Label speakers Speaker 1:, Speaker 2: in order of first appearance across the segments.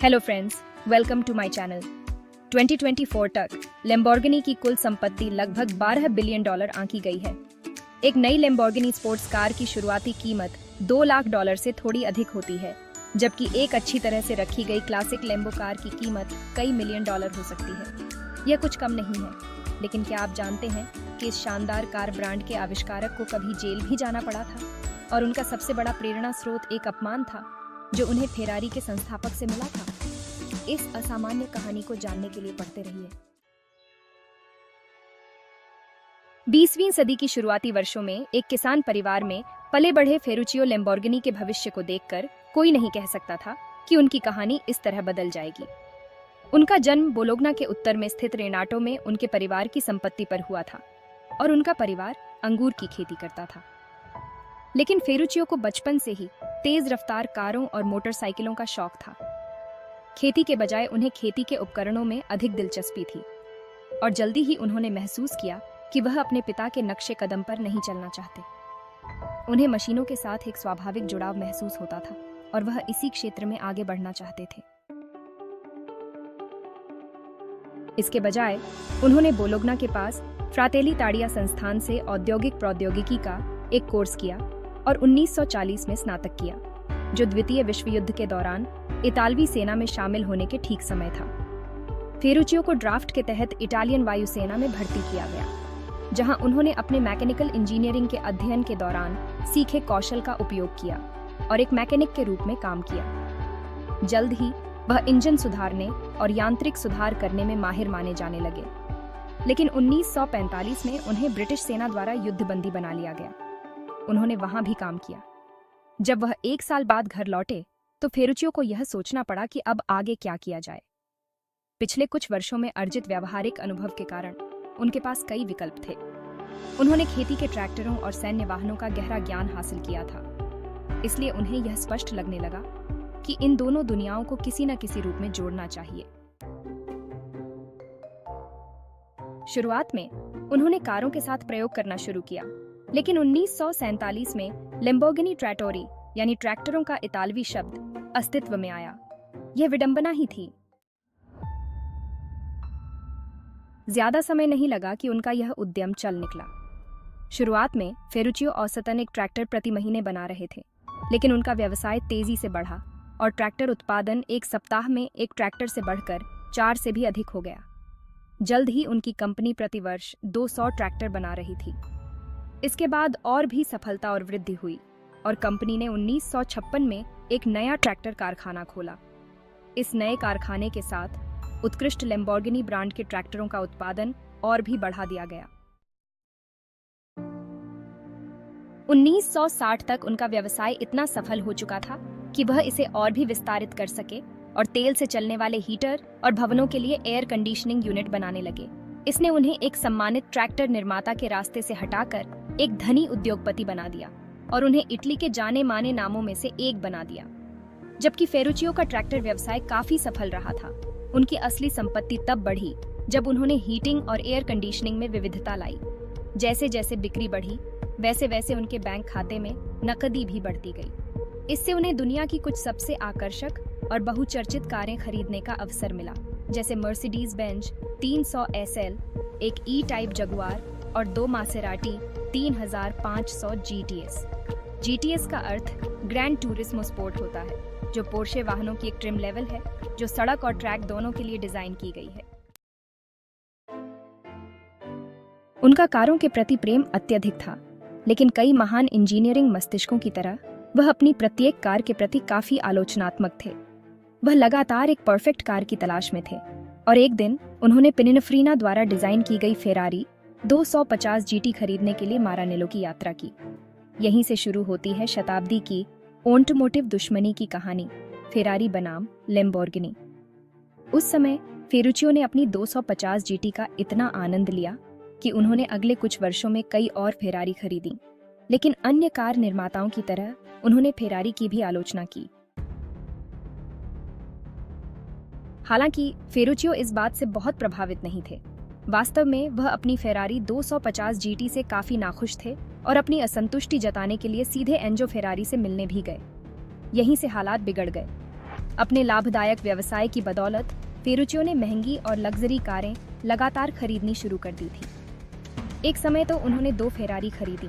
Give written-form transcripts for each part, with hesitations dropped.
Speaker 1: Hello friends, welcome to my channel. 2024 तक Lamborghini की कुल संपत्ति लगभग $12 बिलियन आंकी गई है। एक नई लैम्बोर्गिनी स्पोर्ट्स कार की शुरुआती कीमत $2 लाख से थोड़ी अधिक होती है, जबकि एक अच्छी तरह से रखी गई क्लासिक लैम्बो कार की कीमत कई मिलियन डॉलर हो सकती है। यह कुछ कम नहीं है, लेकिन क्या आप जानते हैं कि इस शानदार कार ब्रांड के आविष्कारक को कभी जेल भी जाना पड़ा था और उनका सबसे बड़ा प्रेरणा स्रोत एक अपमान था जो उन्हें फेरारी के संस्थापक से मिला था। इस असामान्य कहानी को जानने के लिए पढ़ते रहिए। 20वीं सदी की शुरुआती वर्षों में एक किसान परिवार में पले बढ़े फेरुचियो लैम्बोर्गिनी के भविष्य को देखकर कोई नहीं कह सकता था कि उनकी कहानी इस तरह बदल जाएगी। उनका जन्म बोलोग्ना के उत्तर में स्थित रेनाटो में उनके परिवार की संपत्ति पर हुआ था और उनका परिवार अंगूर की खेती करता था। लेकिन फेरुचियो को बचपन से ही तेज रफ्तार कारों और मोटरसाइकिलों का शौक था। खेती के बजाय उन्हें खेती के उपकरणों में अधिक दिलचस्पी थी और जल्दी ही उन्होंने महसूस किया कि वह अपने पिता के नक्शे कदम पर नहीं चलना चाहते। उन्हें मशीनों के साथ एक स्वाभाविक जुड़ाव महसूस होता था और वह इसी क्षेत्र में आगे बढ़ना चाहते थे। इसके बजाय उन्होंने बोलोग्ना के पास फ्रातेली ताड़िया संस्थान से औद्योगिक प्रौद्योगिकी का एक कोर्स किया और 1940 में स्नातक किया, जो द्वितीय विश्व युद्ध के दौरान इतालवी सेना में शामिल होने के ठीक समय था। फेरुचियो को ड्राफ्ट के तहत इटालियन वायुसेना में भर्ती किया गया, जहां उन्होंने अपने मैकेनिकल इंजीनियरिंग के अध्ययन के दौरान सीखे कौशल का उपयोग किया और एक मैकेनिक के रूप में काम किया। जल्द ही वह इंजन सुधारने और यांत्रिक सुधार करने में माहिर माने जाने लगे, लेकिन 1945 में उन्हें ब्रिटिश सेना द्वारा युद्धबंदी बना लिया गया। उन्होंने वहां भी काम किया। जब वह 1 साल बाद घर लौटे तो फेरुचियो को यह सोचना पड़ा कि अब आगे क्या किया जाए। पिछले कुछ वर्षों में अर्जित व्यावहारिक अनुभव के कारण उनके पास कई विकल्प थे। उन्होंने खेती के ट्रैक्टरों और सैन्य वाहनों का गहरा ज्ञान हासिल किया था, इसलिए उन्हें यह स्पष्ट लगने लगा कि इन दोनों दुनियाओं को किसी न किसी रूप में जोड़ना चाहिए। शुरुआत में उन्होंने कारों के साथ प्रयोग करना शुरू किया, लेकिन 1947 में लैम्बोर्गिनी ट्रैटोरी यानी ट्रैक्टरों का इतालवी शब्द अस्तित्व में आया। यह विडंबना ही थी। ज्यादा समय नहीं लगा कि उनका यह उद्यम चल निकला। शुरुआत में फेरुचियो औसतन एक ट्रैक्टर प्रति महीने बना रहे थे, लेकिन उनका व्यवसाय तेजी से बढ़ा और ट्रैक्टर उत्पादन एक सप्ताह में एक ट्रैक्टर से बढ़कर 4 से भी अधिक हो गया। जल्द ही उनकी कंपनी प्रतिवर्ष 200 ट्रैक्टर बना रही थी। इसके बाद और भी सफलता और वृद्धि हुई और कंपनी ने 1956 में एक नया ट्रैक्टर कारखाना खोला। इस नए कारखाने के साथ उत्कृष्ट लैम्बोर्गिनी ब्रांड के ट्रैक्टरों का उत्पादन और भी बढ़ा दिया गया। 1960 तक उनका व्यवसाय इतना सफल हो चुका था कि वह इसे और भी विस्तारित कर सके और तेल से चलने वाले हीटर और भवनों के लिए एयर कंडीशनिंग यूनिट बनाने लगे। इसने उन्हें एक सम्मानित ट्रैक्टर निर्माता के रास्ते से हटाकर एक धनी उद्योगपति बना दिया और उन्हें इटली के जाने माने नामों में से एक बना दिया। जबकि फेरुचियो का ट्रैक्टर व्यवसाय काफी सफल रहा था, उनकी असली संपत्ति तब बढ़ी जब उन्होंने हीटिंग और एयर कंडीशनिंग में विविधता लाई। जैसे जैसे बिक्री बढ़ी, वैसे वैसे उनके बैंक खाते में नकदी भी बढ़ती गई। इससे उन्हें दुनिया की कुछ सबसे आकर्षक और बहुचर्चित कारें खरीदने का अवसर मिला, जैसे मर्सिडीज बेंज 300 SL, एक ई टाइप जगुआर और 2 मासेराटी 3500 GTS। GTS का अर्थ ग्रैंड टूरिस्मो स्पोर्ट होता है, जो पोर्शे वाहनों की एक ट्रिम लेवल है जो सड़क और ट्रैक दोनों के लिए डिजाइन की गई है। उनका कारों के प्रति प्रेम अत्यधिक था, लेकिन कई महान इंजीनियरिंग मस्तिष्कों की तरह वह अपनी प्रत्येक कार के प्रति काफी आलोचनात्मक थे। वह लगातार एक परफेक्ट कार की तलाश में थे और एक दिन उन्होंने पिनिनफ्रीना द्वारा डिजाइन की गई फेरारी 250 GT खरीदने के लिए मारानेलो की यात्रा की। यहीं से शुरू होती है शताब्दी की ऑटोमोटिव दुश्मनी की कहानी, फेरारी बनाम लैम्बोर्गिनी। उस समय फेरुचियो ने अपनी 250 GT का इतना आनंद लिया कि उन्होंने अगले कुछ वर्षों में कई और फेरारी खरीदी, लेकिन अन्य कार निर्माताओं की तरह उन्होंने फेरारी की भी आलोचना की। हालांकि फेरुचियो इस बात से बहुत प्रभावित नहीं थे। वास्तव में वह अपनी फेरारी 250 GT से काफी नाखुश थे और अपनी असंतुष्टि जताने के लिए सीधे एंजो फेरारी से मिलने भी गए। यहीं से हालात बिगड़ गए। अपने लाभदायक व्यवसाय की बदौलत फेरुचियो ने महंगी और लग्जरी कारें लगातार खरीदनी शुरू कर दी थी। एक समय तो उन्होंने 2 फेरारी खरीदी,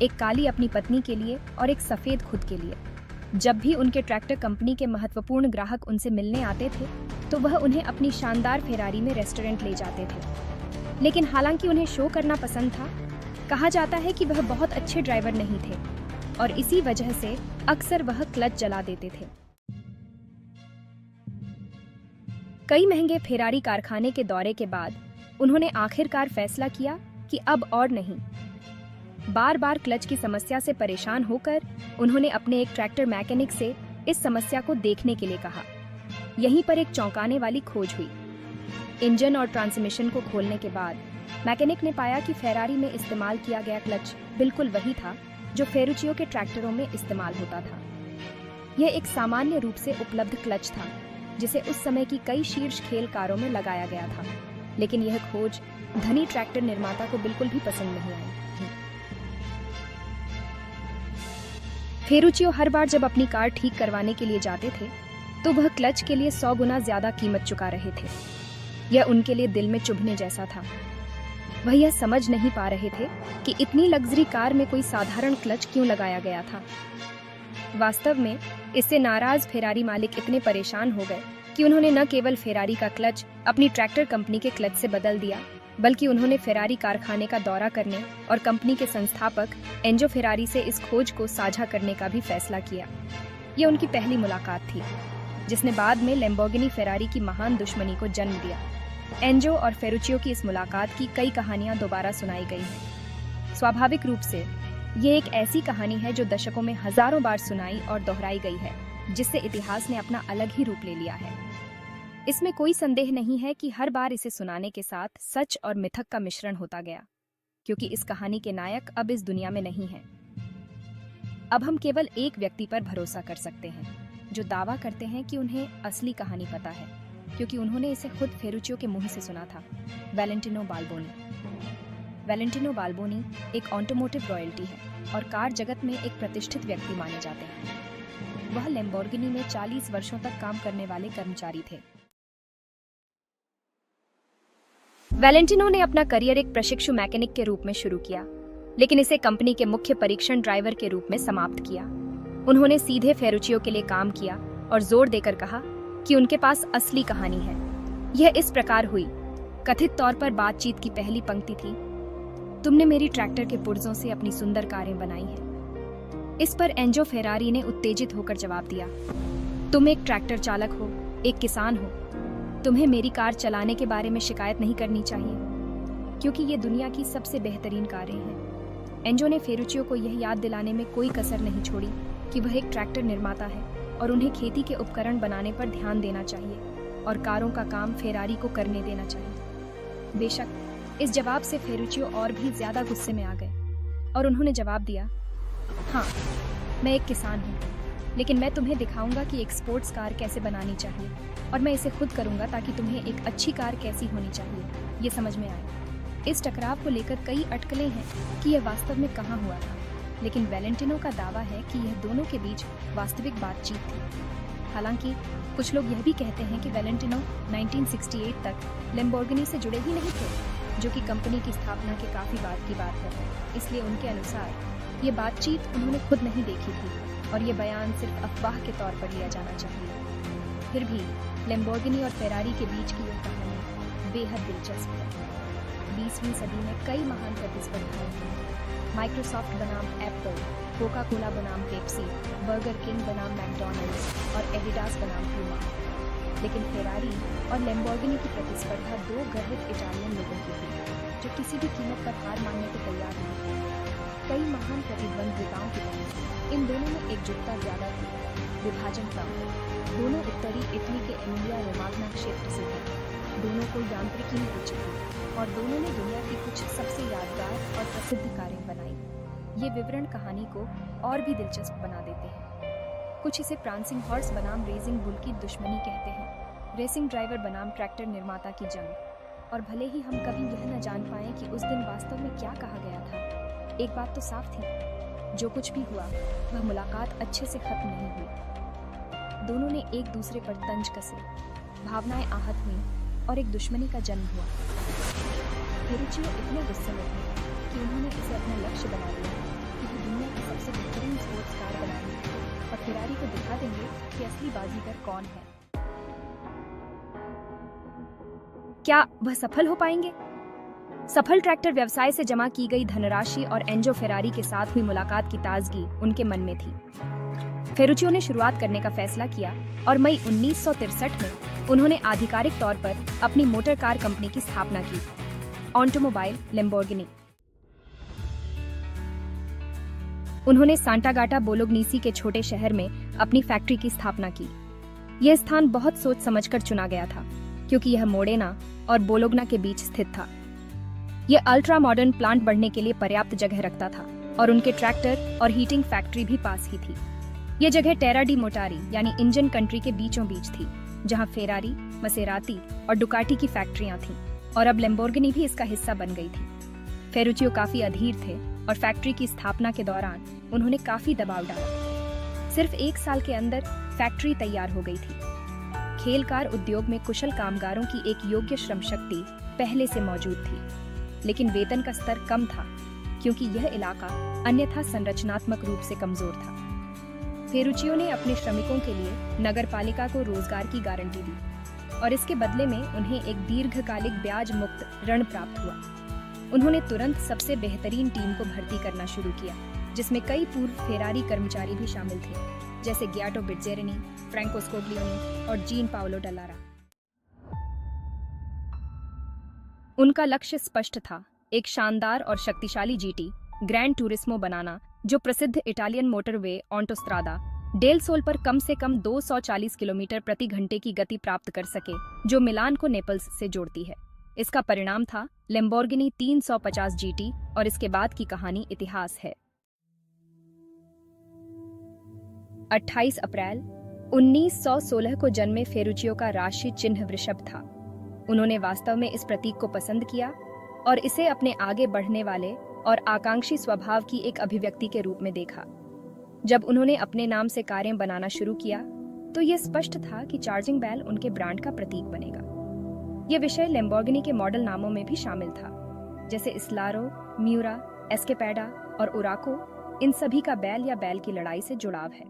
Speaker 1: एक काली अपनी पत्नी के लिए और एक सफेद खुद के लिए। जब भी उनके ट्रैक्टर कंपनी के महत्वपूर्ण ग्राहक उनसे मिलने आते थे तो वह उन्हें अपनी शानदार फेरारी में रेस्टोरेंट ले जाते थे। लेकिन हालांकि उन्हें शो करना पसंद था, कहा जाता है कि वह बहुत अच्छे ड्राइवर नहीं थे और इसी वजह से अक्सर वह क्लच जला देते थे। कई महंगे फेरारी कारखाने के दौरे के बाद उन्होंने आखिरकार फैसला किया कि अब और नहीं। बार बार क्लच की समस्या से परेशान होकर उन्होंने अपने एक ट्रैक्टर मैकेनिक से इस समस्या को देखने के लिए कहा। यहीं पर एक चौंकाने वाली खोज हुई। इंजन और ट्रांसमिशन को खोलने के बाद मैकेनिक ने पाया कि फेरारी में इस्तेमाल किया गया क्लच बिल्कुल वही था जो फेरुचियो के ट्रैक्टरों में इस्तेमाल होता था। यह एक सामान्य रूप से उपलब्ध क्लच था जिसे उस समय की कई शीर्ष खेल कारों में लगाया गया था। लेकिन यह खोज धनी ट्रैक्टर निर्माता को बिल्कुल भी पसंद नहीं आई। फेरुचियो हर बार जब अपनी कार ठीक करवाने के लिए जाते थे तो वह क्लच के लिए 100 गुना ज्यादा कीमत चुका रहे थे। यह उनके लिए दिल में चुभने जैसा था। वह यह समझ नहीं पा रहे थे कि इतनी लग्जरी कार में कोई साधारण क्लच क्यों लगाया गया था। वास्तव में इससे नाराज फेरारी मालिक इतने परेशान हो गए कि उन्होंने न केवल फेरारी का क्लच अपनी ट्रैक्टर कंपनी के क्लच से बदल दिया, बल्कि उन्होंने फेरारी कारखाने का दौरा करने और कंपनी के संस्थापक एंजो फेरारी से इस खोज को साझा करने का भी फैसला किया। यह उनकी पहली मुलाकात थी जिसने बाद में लैम्बोर्गिनी फेरारी की महान दुश्मनी को जन्म दिया। एंजो और फेरुचियो की इस मुलाकात की कई कहानियां दोबारा सुनाई गई हैं। स्वाभाविक रूप से ये एक ऐसी कहानी है जो दशकों में हजारों बार सुनाई और दोहराई गई है, जिससे इतिहास ने अपना अलग ही रूप ले लिया है। इसमें कोई संदेह नहीं है कि हर बार इसे सुनाने के साथ सच और मिथक का मिश्रण होता गया, क्योंकि इस कहानी के नायक अब इस दुनिया में नहीं हैं। अब हम केवल एक व्यक्ति पर भरोसा कर सकते हैं जो दावा करते हैं कि उन्हें असली कहानी पता है, क्योंकि उन्होंने इसे खुद फेरुचियो के मुंह से सुना था। वैलेंटिनो बाल्बोनी। वैलेंटिनो बाल्बोनी एक ऑटोमोटिव रॉयल्टी है और कार जगत में एक प्रतिष्ठित व्यक्ति माने जाते हैं। वह लैम्बोर्गिनी में 40 वर्षों तक काम करने वाले कर्मचारी थे। वैलेंटिनो ने अपना करियर एक प्रशिक्षु मैकेनिक के रूप में शुरू किया, लेकिन इसे कंपनी के मुख्य परीक्षण ड्राइवर के रूप में समाप्त किया। उन्होंने सीधे फेरुचियो के लिए काम किया और जोर देकर कहा कि उनके पास असली कहानी है। यह इस प्रकार हुई। कथित तौर पर बातचीत की पहली पंक्ति थी, तुमने मेरी ट्रैक्टर के पुर्जों से अपनी सुंदर कारें बनाई हैं। इस पर एंजो फेरारी ने उत्तेजित होकर जवाब दिया, तुम एक ट्रैक्टर चालक हो, एक किसान हो, तुम्हें मेरी कार चलाने के बारे में शिकायत नहीं करनी चाहिए, क्योंकि ये दुनिया की सबसे बेहतरीन कारें हैं। एंजो ने फेरुचियो को यह याद दिलाने में कोई कसर नहीं छोड़ी कि वह एक ट्रैक्टर निर्माता है और उन्हें खेती के उपकरण बनाने पर ध्यान देना चाहिए और कारों का काम फेरारी को करने देना चाहिए। बेशक इस जवाब से फेरुचियो और भी ज्यादा गुस्से में आ गए और उन्होंने जवाब दिया, हाँ, मैं एक किसान हूँ, लेकिन मैं तुम्हें दिखाऊंगा कि एक स्पोर्ट्स कार कैसे बनानी चाहिए और मैं इसे खुद करूंगा ताकि तुम्हें एक अच्छी कार कैसी होनी चाहिए ये समझ में आए। इस टकराव को लेकर कई अटकलें हैं कि यह वास्तव में कहाँ हुआ था, लेकिन वैलेंटिनो का दावा है कि यह दोनों के बीच वास्तविक बातचीत थी। हालांकि कुछ लोग यह भी कहते हैं कि वैलेंटिनो 1968 तक लैम्बोर्गिनी से जुड़े ही नहीं थे, जो कि कंपनी की स्थापना के काफी बाद की बात है। इसलिए उनके अनुसार ये बातचीत उन्होंने खुद नहीं देखी थी और ये बयान सिर्फ अफवाह के तौर पर लिया जाना चाहिए। फिर भी लैम्बोर्गिनी और फेरारी के बीच की यह कहानी बेहद दिलचस्प है। 20वीं सदी में कई महान प्रतिस्पर्धाएं हुई। माइक्रोसॉफ्ट बनाम एप्पल, कोका कोला बनाम पेप्सी, बर्गर किंग बनाम मैकडॉनल्ड्स और एडिडास बनाम प्यूमा। लेकिन फेरारी और लैम्बोर्गिनी की प्रतिस्पर्धा 2 गर्वित इटालियन लोगों की थी, जो किसी भी कीमत पर हार मानने को तैयार नहीं थे। कई महान प्रतिद्वंद्विताओं की तरह इन दोनों में एकजुटता ज्यादा थी, विभाजन कम। दोनों उत्तरी इटली के एमिलिया रोमाग्ना क्षेत्र से थे। दोनों को यांत्रिकी में रुचि थी और दोनों ने दुनिया की कुछ सबसे यादगार और प्रसिद्ध कारें बनाई। ये विवरण कहानी को और भी दिलचस्प बना देते हैं। कुछ इसे प्रांसिंग हॉर्स बनाम रेसिंग बुल की दुश्मनी कहते हैं, रेसिंग ड्राइवर बनाम ट्रैक्टर निर्माता की जंग। और भले ही हम कभी यह न जान पाए कि उस दिन वास्तव में क्या कहा गया था, एक बात तो साफ थी, जो कुछ भी हुआ वह मुलाकात अच्छे से खत्म नहीं हुई। दोनों ने एक दूसरे पर तंज कसे, भावनाएं आहत हुई और एक दुश्मनी का जन्म हुआ। फेरुचियो इतने गुस्से में थे कि उन्होंने इसे अपना लक्ष्य बना लिया कि वो दुनिया की सबसे बेहतरीन स्पोर्ट्स कार बनाएंगे और फेरारी को दिखा देंगे कि असली बाजीगर कौन है। क्या वह सफल हो पाएंगे? सफल ट्रैक्टर व्यवसाय से जमा की गई धनराशि और एंजो फेरारी के साथ हुई मुलाकात की ताजगी उनके मन में थी। फेरुचियो ने शुरुआत करने का फैसला किया और मई 1963 में उन्होंने आधिकारिक तौर पर अपनी मोटर कार कंपनी की स्थापना की, ऑटोमोबाइल लैम्बोर्गिनी। उन्होंने सांटागाटा बोलोग्नीसी के छोटे शहर में अपनी फैक्ट्री की स्थापना की। यह स्थान बहुत सोच समझकर चुना गया था क्योंकि यह मोडेना और बोलोग्ना के बीच स्थित था। यह अल्ट्रा मॉडर्न प्लांट बढ़ने के लिए पर्याप्त जगह रखता था और उनके ट्रैक्टर और हीटिंग फैक्ट्री भी पास ही थी। यह जगह टेरा डी मोटारी यानी इंजन कंट्री के बीचों बीच थी, जहां फेरारी, मसेराती और डुकाटी की फैक्ट्रियां थीं और अब लैम्बोर्गिनी भी इसका हिस्सा बन गई थी। फेरुचियो काफी अधीर थे और फैक्ट्री की स्थापना के दौरान उन्होंने काफी दबाव डाला। सिर्फ 1 साल के अंदर फैक्ट्री तैयार हो गई थी। खेल कार उद्योग में कुशल कामगारों की एक योग्य श्रम शक्ति पहले से मौजूद थी, लेकिन वेतन का स्तर कम था क्योंकि यह इलाका अन्यथा संरचनात्मक रूप से कमजोर था। फेरुचियो ने अपने श्रमिकों के लिए नगरपालिका को रोजगार की गारंटी दी और इसके बदले में उन्हें एक दीर्घकालिक ब्याज मुक्त ऋण प्राप्त हुआ। उन्होंने तुरंत सबसे बेहतरीन टीम को भर्ती करना शुरू किया, जिसमें कई पूर्व फेरारी कर्मचारी भी शामिल थे, जैसे गियाटो बिट्जेरिनी, फ्रैंको स्कोग्लियोनी और जीन पाओलो डलारा। उनका लक्ष्य स्पष्ट था, एक शानदार और शक्तिशाली जीटी ग्रैंड टूरिस्मो बनाना जो प्रसिद्ध इटालियन मोटरवे ऑटोस्ट्रादा डेल सोल पर कम से कम 240 किलोमीटर प्रति घंटे की गति प्राप्त कर सके, जो मिलान को नेपल्स से जोड़ती है। इसका परिणाम था लैम्बोर्गिनी 350 जीटी और इसके बाद की कहानी इतिहास है। 28 अप्रैल 1916 को जन्मे फेरुचियो का राशि चिन्ह वृषभ था। उन्होंने वास्तव में इस प्रतीक को पसंद किया और इसे अपने आगे बढ़ने वाले और आकांक्षी स्वभाव की एक अभिव्यक्ति के रूप में देखा। जब उन्होंने अपने नाम से कारें बनाना शुरू किया तो यह स्पष्ट था कि चार्जिंग बेल उनके ब्रांड का प्रतीक बनेगा। यह विषय लैम्बोर्गिनी के मॉडल नामों में भी शामिल था, जैसे इस्लारो, म्यूरा, एस्केपेडा और उराको। इन सभी का बैल या बैल की लड़ाई से जुड़ाव है।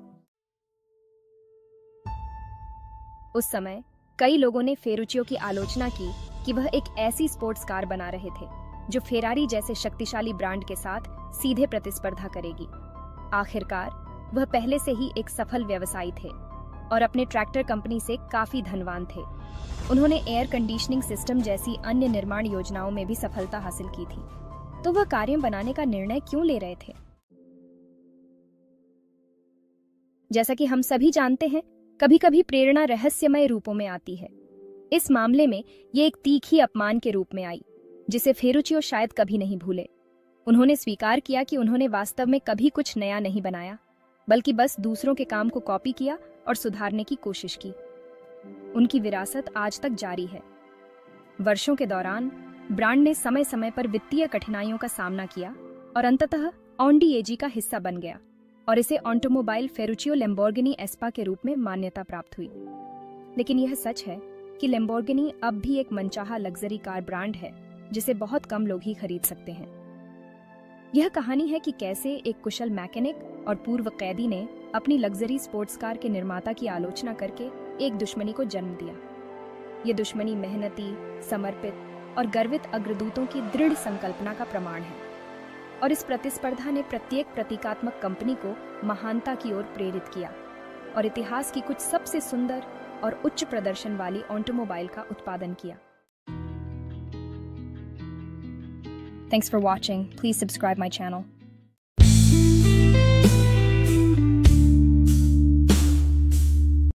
Speaker 1: उस समय कई लोगों ने फेरुचियो की आलोचना की कि वह एक ऐसी स्पोर्ट्स कार बना रहे थे जो फेरारी जैसे शक्तिशाली ब्रांड के साथ सीधे प्रतिस्पर्धा करेगी। आखिरकार वह पहले से ही एक सफल व्यवसायी थे और अपने ट्रैक्टर कंपनी से काफी धनवान थे। उन्होंने एयर कंडीशनिंग सिस्टम जैसी अन्य निर्माण योजनाओं में भी सफलता हासिल की थी, तो वह कारें बनाने का निर्णय क्यों ले रहे थे? जैसा कि हम सभी जानते हैं, कभी कभी प्रेरणा रहस्यमय रूपों में आती है। इस मामले में ये एक तीखी अपमान के रूप में आई, जिसे फेरुचियो शायद कभी नहीं भूले। उन्होंने स्वीकार किया कि उन्होंने वास्तव में कभी कुछ नया नहीं बनाया, बल्कि बस दूसरों के काम को कॉपी किया और सुधारने की कोशिश की। उनकी विरासत आज तक जारी है। वर्षों के दौरान ब्रांड ने समय समय पर वित्तीय कठिनाइयों का सामना किया और अंततः ऑन्डी एजी का हिस्सा बन गया और इसे ऑटोमोबाइल फेरुचियो लैम्बोर्गिनी एस्पा के रूप में मान्यता प्राप्त हुई। लेकिन यह सच है कि लैम्बोर्गिनी अब भी एक मनचाहा लग्जरी कार ब्रांड है जिसे बहुत कम लोग ही खरीद सकते हैं। यह कहानी है कि कैसे एक कुशल मैकेनिक और पूर्व कैदी ने अपनी लग्जरी स्पोर्ट्स कार के निर्माता की आलोचना करके एक दुश्मनी को जन्म दिया। ये दुश्मनी मेहनती, समर्पित और गर्वित अग्रदूतों की दृढ़ संकल्पना का प्रमाण है और इस प्रतिस्पर्धा ने प्रत्येक प्रतीकात्मक कंपनी को महानता की ओर प्रेरित किया और इतिहास की कुछ सबसे सुंदर और उच्च प्रदर्शन वाली ऑटोमोबाइल का उत्पादन किया। Thanks for watching. Please subscribe my channel.